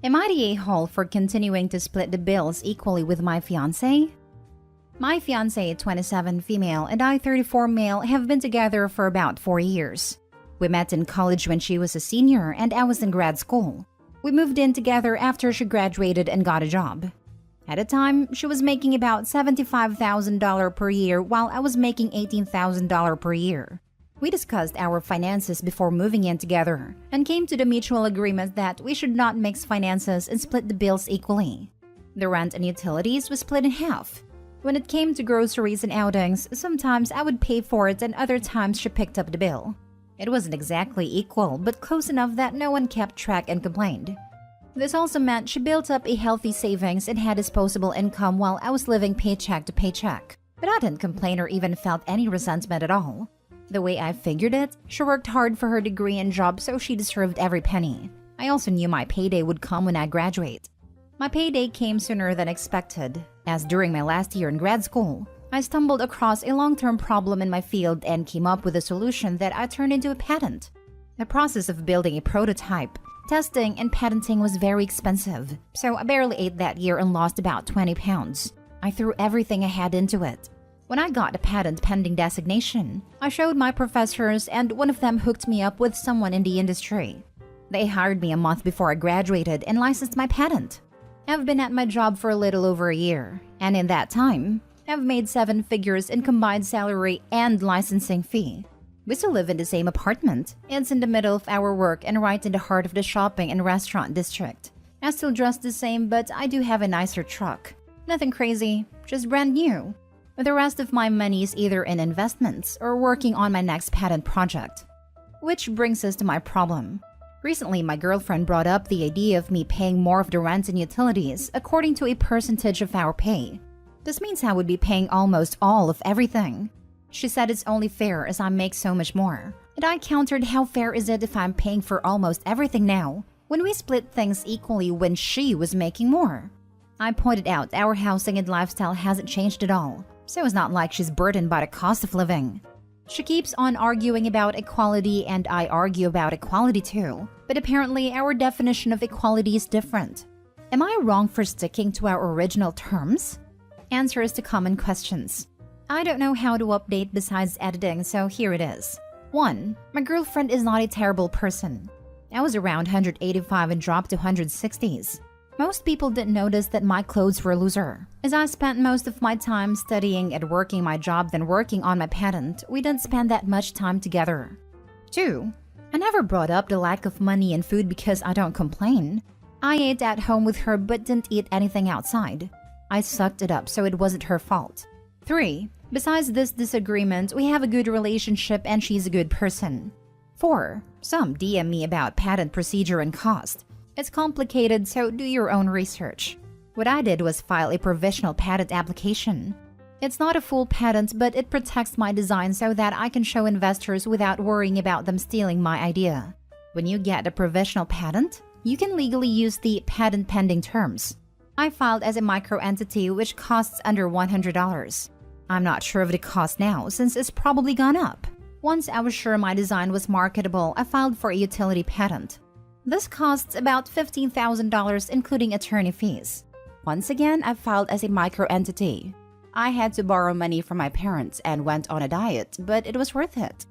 Am I the a-hole for continuing to split the bills equally with my fiancé? My fiancé, 27 female, and I, 34 male, have been together for about 4 years. We met in college when she was a senior and I was in grad school. We moved in together after she graduated and got a job. At the time, she was making about $75,000 per year while I was making $18,000 per year. We discussed our finances before moving in together and came to the mutual agreement that we should not mix finances and split the bills equally. The rent and utilities was split in half. When it came to groceries and outings, sometimes I would pay for it and other times she picked up the bill. It wasn't exactly equal, but close enough that no one kept track and complained. This also meant she built up a healthy savings and had disposable income while I was living paycheck to paycheck. But I didn't complain or even felt any resentment at all. The way I figured it, she worked hard for her degree and job, so she deserved every penny. I also knew my payday would come when I graduate. My payday came sooner than expected, as during my last year in grad school, I stumbled across a long-term problem in my field and came up with a solution that I turned into a patent. The process of building a prototype, testing, and patenting was very expensive, so I barely ate that year and lost about 20 pounds. I threw everything I had into it. When I got the patent pending designation, I showed my professors and one of them hooked me up with someone in the industry. They hired me a month before I graduated and licensed my patent. I've been at my job for a little over a year, and in that time, I've made 7 figures in combined salary and licensing fee. We still live in the same apartment. It's in the middle of our work and right in the heart of the shopping and restaurant district. I still dress the same, but I do have a nicer truck. Nothing crazy, just brand new. The rest of my money is either in investments or working on my next patent project. Which brings us to my problem. Recently, my girlfriend brought up the idea of me paying more of the rent and utilities according to a percentage of our pay. This means I would be paying almost all of everything. She said it's only fair as I make so much more. And I countered, how fair is it if I'm paying for almost everything now, when we split things equally when she was making more? I pointed out our housing and lifestyle hasn't changed at all, so it's not like she's burdened by the cost of living. She keeps on arguing about equality and I argue about equality too, but apparently our definition of equality is different. Am I wrong for sticking to our original terms? Answers to common questions. I don't know how to update besides editing, so here it is. 1. My girlfriend is not a terrible person. I was around 185 and dropped to 160s. Most people didn't notice that my clothes were looser. As I spent most of my time studying and working my job than working on my patent, we didn't spend that much time together. 2. I never brought up the lack of money and food because I don't complain. I ate at home with her but didn't eat anything outside. I sucked it up, so it wasn't her fault. 3. Besides this disagreement, we have a good relationship and she's a good person. 4. Some DM me about patent procedure and cost. It's complicated, so do your own research. What I did was file a provisional patent application. It's not a full patent, but it protects my design so that I can show investors without worrying about them stealing my idea. When you get a provisional patent, you can legally use the patent pending terms. I filed as a micro-entity, which costs under $100. I'm not sure of the cost now, since it's probably gone up. Once I was sure my design was marketable, I filed for a utility patent. This costs about $15,000, including attorney fees. Once again, I filed as a micro-entity. I had to borrow money from my parents and went on a diet, but it was worth it.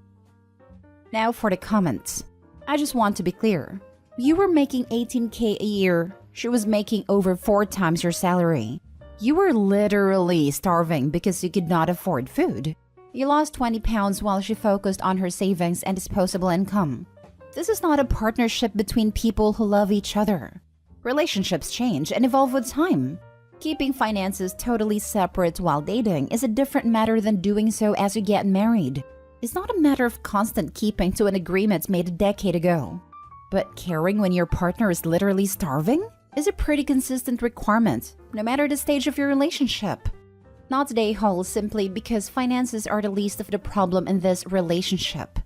Now for the comments. I just want to be clear. You were making $18K a year. She was making over 4 times your salary. You were literally starving because you could not afford food. You lost 20 pounds while she focused on her savings and disposable income. This is not a partnership between people who love each other. Relationships change and evolve with time. Keeping finances totally separate while dating is a different matter than doing so as you get married. It's not a matter of constant keeping to an agreement made a decade ago. But caring when your partner is literally starving is a pretty consistent requirement, no matter the stage of your relationship. Not today whole simply because finances are the least of the problem in this relationship.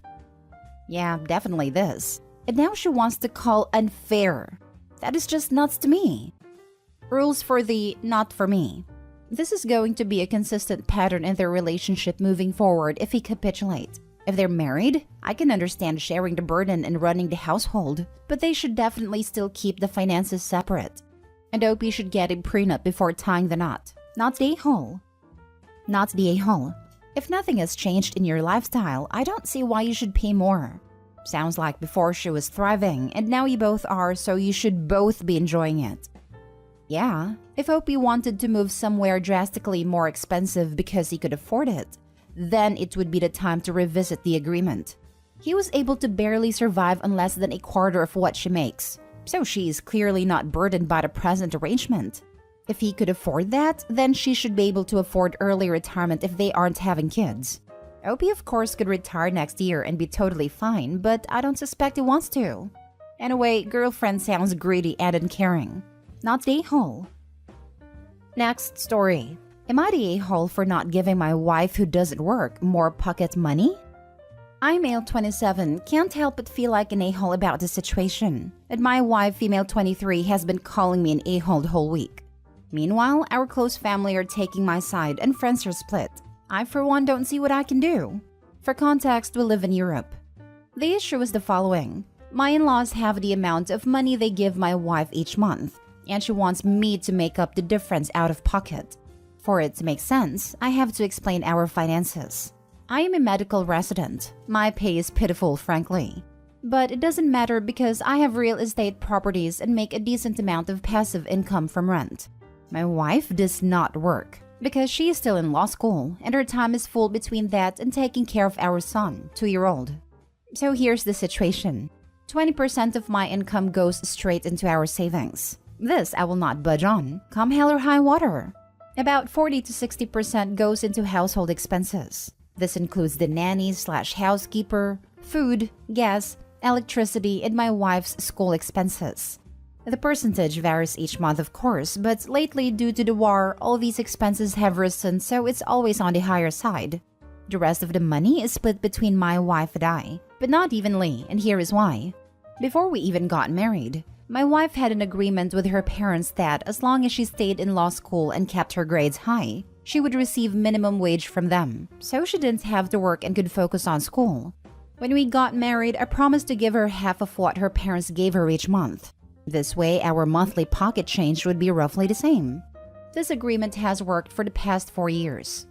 Yeah, definitely this. And now she wants to call unfair. That is just nuts to me. Rules for the not for me. This is going to be a consistent pattern in their relationship moving forward if he capitulates. If they're married, I can understand sharing the burden and running the household, but they should definitely still keep the finances separate. And OP should get a prenup before tying the knot. Not the a-hole. Not the a-hole. If nothing has changed in your lifestyle, I don't see why you should pay more. Sounds like before she was thriving, and now you both are, so you should both be enjoying it. Yeah, if OP wanted to move somewhere drastically more expensive because he could afford it, then it would be the time to revisit the agreement. He was able to barely survive on less than a quarter of what she makes, so she is clearly not burdened by the present arrangement. If he could afford that, then she should be able to afford early retirement if they aren't having kids. OP of course could retire next year and be totally fine, but I don't suspect he wants to. Anyway, girlfriend sounds greedy and uncaring. Not the a-hole. Next story. Am I the a-hole for not giving my wife who doesn't work more pocket money? I, male 27, can't help but feel like an a-hole about the situation, and my wife, female 23, has been calling me an a-hole the whole week. Meanwhile, our close family are taking my side and friends are split. I, for one, don't see what I can do. For context, we live in Europe. The issue is the following. My in-laws have the amount of money they give my wife each month, and she wants me to make up the difference out of pocket. For it to make sense, I have to explain our finances. I am a medical resident. My pay is pitiful, frankly. But it doesn't matter because I have real estate properties and make a decent amount of passive income from rent. My wife does not work because she is still in law school and her time is full between that and taking care of our son, 2-year-old. So here's the situation. 20% of my income goes straight into our savings. This I will not budge on, come hell or high water. About 40 to 60% goes into household expenses. This includes the nanny/housekeeper, food, gas, electricity, and my wife's school expenses. The percentage varies each month, of course, but lately, due to the war, all these expenses have risen, so it's always on the higher side. The rest of the money is split between my wife and I, but not evenly, and here is why. Before we even got married, my wife had an agreement with her parents that as long as she stayed in law school and kept her grades high, she would receive minimum wage from them, so she didn't have to work and could focus on school. When we got married, I promised to give her half of what her parents gave her each month. This way, our monthly pocket change would be roughly the same. This agreement has worked for the past 4 years.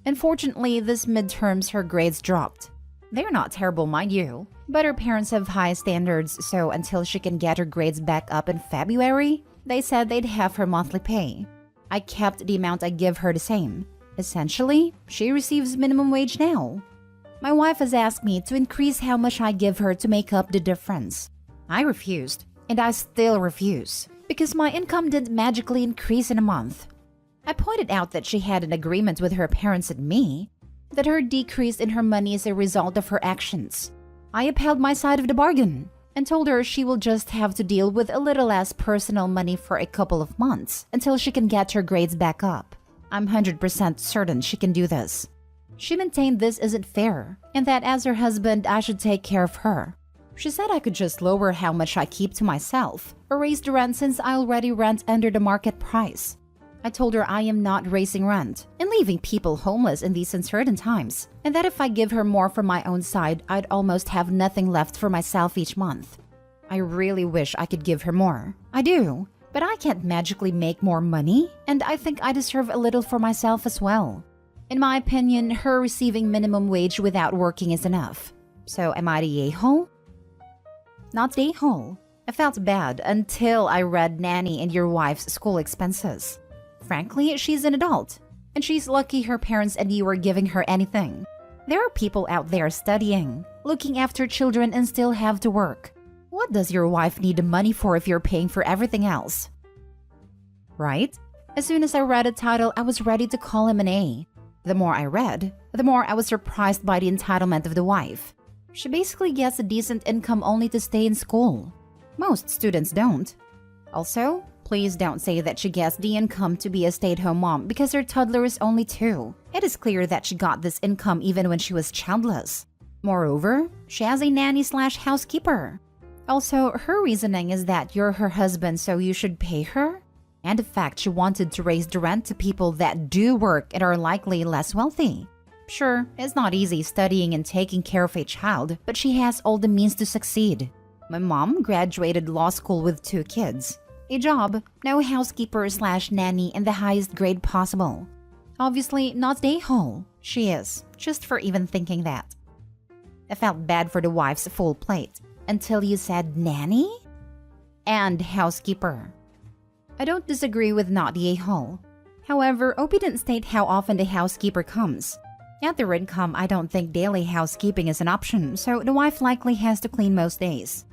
Unfortunately, this midterms her grades dropped. They're not terrible, mind you, but her parents have high standards, so until she can get her grades back up in February, they said they'd have her monthly pay. I kept the amount I give her the same. Essentially, she receives minimum wage now. My wife has asked me to increase how much I give her to make up the difference. I refused, and I still refuse, because my income didn't magically increase in a month. I pointed out that she had an agreement with her parents and me, that her decrease in her money is a result of her actions. I upheld my side of the bargain and told her she will just have to deal with a little less personal money for a couple of months until she can get her grades back up. I'm 100% certain she can do this. She maintained this isn't fair and that as her husband, I should take care of her. She said I could just lower how much I keep to myself or raise the rent since I already rent under the market price. I told her I am not raising rent and leaving people homeless in these uncertain times, and that if I give her more from my own side, I'd almost have nothing left for myself each month. I really wish I could give her more. I do, but I can't magically make more money, and I think I deserve a little for myself as well. In my opinion, her receiving minimum wage without working is enough. So am I the a-hole? Not the a-hole. I felt bad until I read nanny and your wife's school expenses. Frankly, she's an adult, and she's lucky her parents and you are giving her anything. There are people out there studying, looking after children and still have to work. What does your wife need the money for if you're paying for everything else? Right? As soon as I read the title, I was ready to call him an A. The more I read, the more I was surprised by the entitlement of the wife. She basically gets a decent income only to stay in school. Most students don't. Also, please don't say that she gets the income to be a stay-at-home mom because her toddler is only 2. It is clear that she got this income even when she was childless. Moreover, she has a nanny/housekeeper. Also, her reasoning is that you're her husband so you should pay her? And the fact she wanted to raise the rent to people that do work and are likely less wealthy. Sure, it's not easy studying and taking care of a child, but she has all the means to succeed. My mom graduated law school with 2 kids. A job, no housekeeper/nanny in the highest grade possible. Obviously not the a-hole. She is, just for even thinking that. I felt bad for the wife's full plate. Until you said nanny? And housekeeper. I don't disagree with not the a-hole. However, Opie didn't state how often the housekeeper comes. At their income, I don't think daily housekeeping is an option, so the wife likely has to clean most days.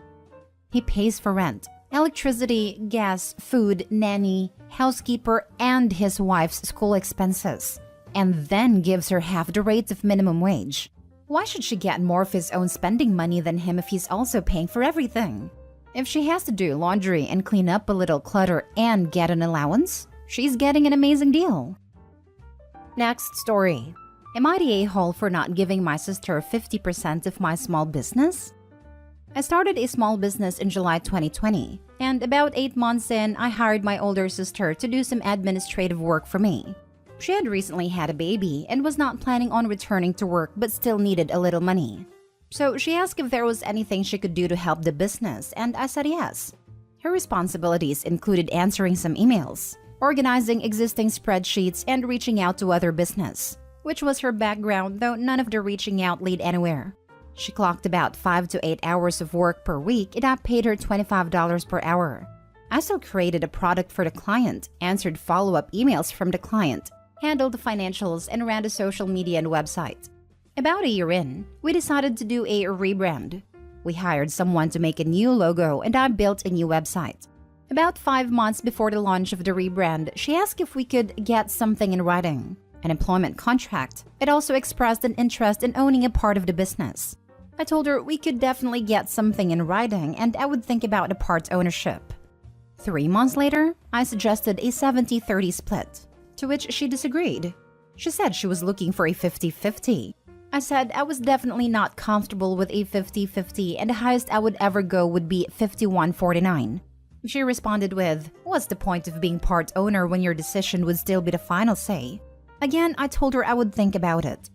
He pays for rent, electricity, gas, food, nanny, housekeeper, and his wife's school expenses, and then gives her half the rate of minimum wage. Why should she get more of his own spending money than him if he's also paying for everything? If she has to do laundry and clean up a little clutter and get an allowance, she's getting an amazing deal. Next story. Am I the a-hole for not giving my sister 50% of my small business? I started a small business in July 2020, and about 8 months in, I hired my older sister to do some administrative work for me. She had recently had a baby and was not planning on returning to work but still needed a little money. So she asked if there was anything she could do to help the business, and I said yes. Her responsibilities included answering some emails, organizing existing spreadsheets, and reaching out to other business, which was her background, though none of the reaching out led anywhere. She clocked about 5 to 8 hours of work per week, and I paid her $25 per hour. I still created a product for the client, answered follow-up emails from the client, handled the financials, and ran the social media and website. About a year in, we decided to do a rebrand. We hired someone to make a new logo, and I built a new website. About 5 months before the launch of the rebrand, she asked if we could get something in writing, an employment contract. It also expressed an interest in owning a part of the business. I told her we could definitely get something in writing and I would think about the part ownership. 3 months later, I suggested a 70-30 split, to which she disagreed. She said she was looking for a 50-50. I said I was definitely not comfortable with a 50-50 and the highest I would ever go would be 51-49. She responded with, "What's the point of being part owner when your decision would still be the final say?" Again, I told her I would think about it.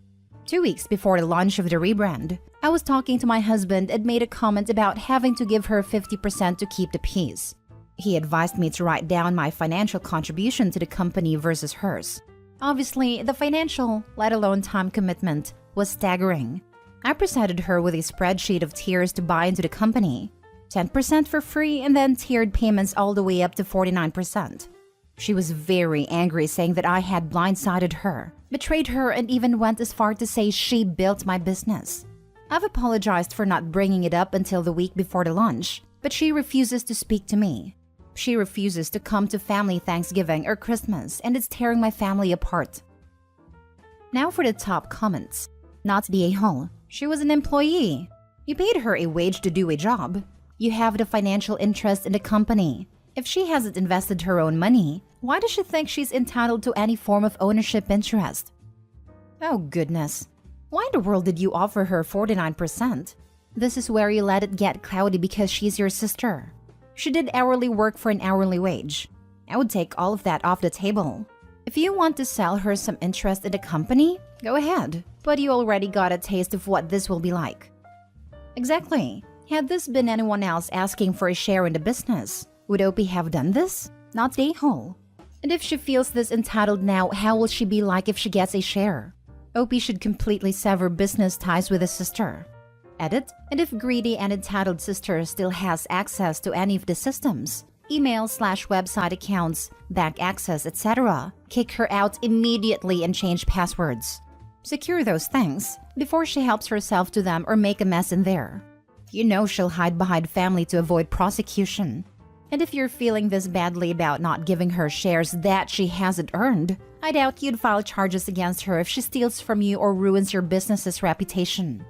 2 weeks before the launch of the rebrand, I was talking to my husband and made a comment about having to give her 50% to keep the peace. He advised me to write down my financial contribution to the company versus hers. Obviously, the financial, let alone time commitment, was staggering. I presented her with a spreadsheet of tiers to buy into the company. 10% for free and then tiered payments all the way up to 49%. She was very angry, saying that I had blindsided her, betrayed her, and even went as far to say she built my business. I've apologized for not bringing it up until the week before the launch, but she refuses to speak to me. She refuses to come to family Thanksgiving or Christmas, and it's tearing my family apart. Now for the top comments. Not the a-hole. She was an employee. You paid her a wage to do a job. You have the financial interest in the company. If she hasn't invested her own money, why does she think she's entitled to any form of ownership interest? Oh goodness. Why in the world did you offer her 49%? This is where you let it get cloudy because she's your sister. She did hourly work for an hourly wage. I would take all of that off the table. If you want to sell her some interest in the company, go ahead. But you already got a taste of what this will be like. Exactly. Had this been anyone else asking for a share in the business, would Opie have done this? Not the a-hole. And if she feels this entitled now, how will she be like if she gets a share? Opie should completely sever business ties with his sister. Edit, and if greedy and entitled sister still has access to any of the systems, email/website accounts, bank access, etc., kick her out immediately and change passwords. Secure those things before she helps herself to them or make a mess in there. You know she'll hide behind family to avoid prosecution. And if you're feeling this badly about not giving her shares that she hasn't earned, I doubt you'd file charges against her if she steals from you or ruins your business's reputation.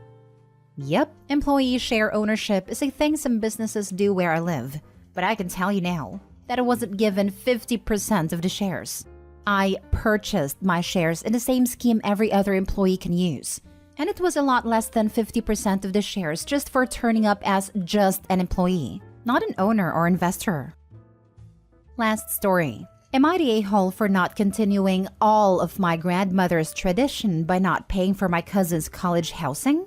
Yep, employee share ownership is a thing some businesses do where I live, but I can tell you now that I wasn't given 50% of the shares. I purchased my shares in the same scheme every other employee can use, and it was a lot less than 50% of the shares just for turning up as just an employee, not an owner or investor. Last story. Am I the a-hole for not continuing all of my grandmother's tradition by not paying for my cousin's college housing?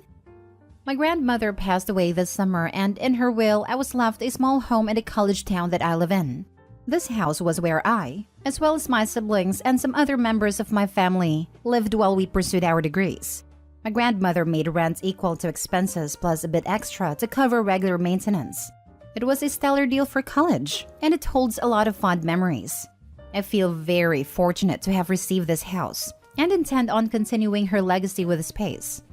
My grandmother passed away this summer, and in her will, I was left a small home in the college town that I live in. This house was where I, as well as my siblings and some other members of my family, lived while we pursued our degrees. My grandmother made rent equal to expenses plus a bit extra to cover regular maintenance. It was a stellar deal for college, and it holds a lot of fond memories. I feel very fortunate to have received this house and intend on continuing her legacy with the space.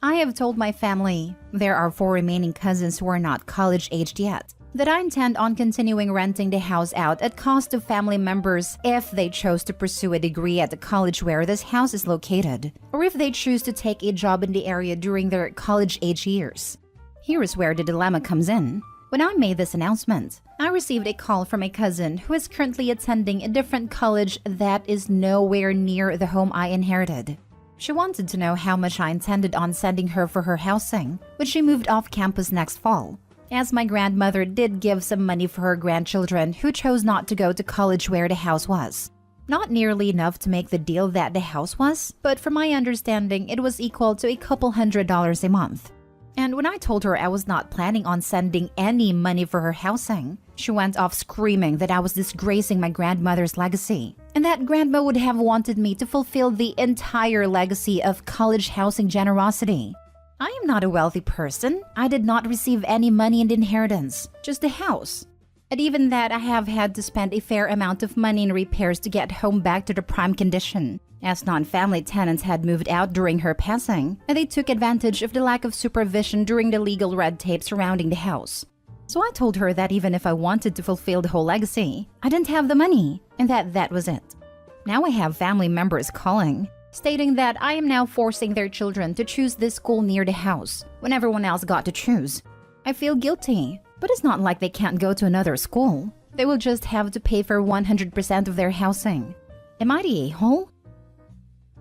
I have told my family, there are 4 remaining cousins who are not college-aged yet, that I intend on continuing renting the house out at cost to family members if they chose to pursue a degree at the college where this house is located, or if they choose to take a job in the area during their college-age years. Here is where the dilemma comes in. When I made this announcement, I received a call from a cousin who is currently attending a different college that is nowhere near the home I inherited. She wanted to know how much I intended on sending her for her housing when she moved off campus next fall, as my grandmother did give some money for her grandchildren who chose not to go to college where the house was. Not nearly enough to make the deal that the house was, but from my understanding, it was equal to a couple $100s a month. And when I told her I was not planning on sending any money for her housing, she went off screaming that I was disgracing my grandmother's legacy, and that grandma would have wanted me to fulfill the entire legacy of college housing generosity. I am not a wealthy person. I did not receive any money in the inheritance, just a house. And even that, I have had to spend a fair amount of money in repairs to get home back to the prime condition, as non-family tenants had moved out during her passing, and they took advantage of the lack of supervision during the legal red tape surrounding the house. So I told her that even if I wanted to fulfill the whole legacy, I didn't have the money, and that was it. Now I have family members calling, stating that I am now forcing their children to choose this school near the house when everyone else got to choose. I feel guilty, but it's not like they can't go to another school. They will just have to pay for 100% of their housing. Am I the a-hole?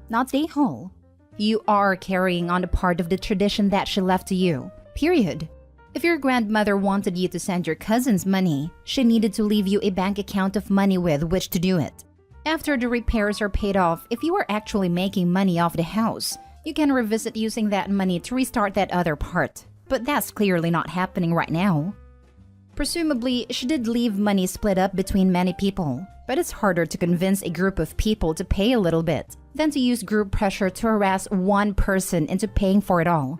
Not the a-hole. You are carrying on a part of the tradition that she left to you. Period. If your grandmother wanted you to send your cousins money, she needed to leave you a bank account of money with which to do it. After the repairs are paid off, if you are actually making money off the house, you can revisit using that money to restart that other part. But that's clearly not happening right now. Presumably, she did leave money split up between many people, but it's harder to convince a group of people to pay a little bit than to use group pressure to harass one person into paying for it all.